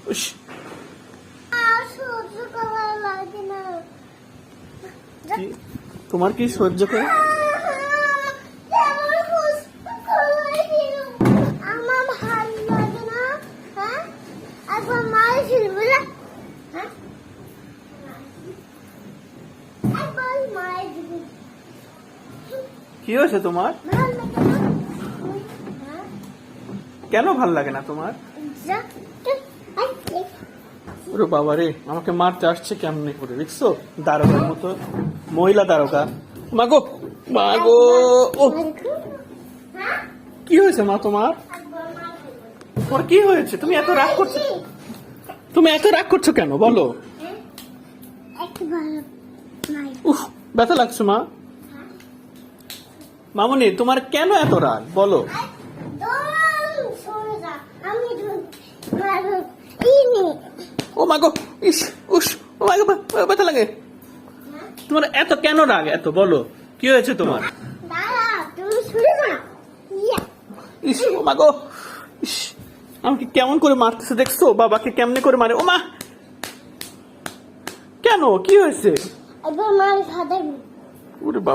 উস, কি- তোমার কি সহ্য করে? কি হয়েছে তোমার? কেন ভাল লাগে না তোমার? ওরে বাবা রে, আমাকে মারতে আসছে কেমনে করে, দেখছো? দারোগার মতো, মহিলা দারোগা। মাগো মাগো, ও কি হয়েছে মা তোমার? তোমার কি হয়েছে? তুমি এত রাগ করছো, তুমি এত রাগ করছো কেন বলো? উফ, ব্যথা লাগছে মা। মামুনি, তোমার কেন এত রাগ বলো? ও মাগো, ইস, উস, ও মাগো, ব্যথা লাগে। তোমার এত কেন রাগ এত বলো, কি হয়েছে তোমার? ইস, ও মাগো, ইস, আমাকে কেমন করে মারতেছে দেখছো? বাবাকে কেমনে করে মারে। ও মা, কেন, কি হয়েছে? ওরে বাবা।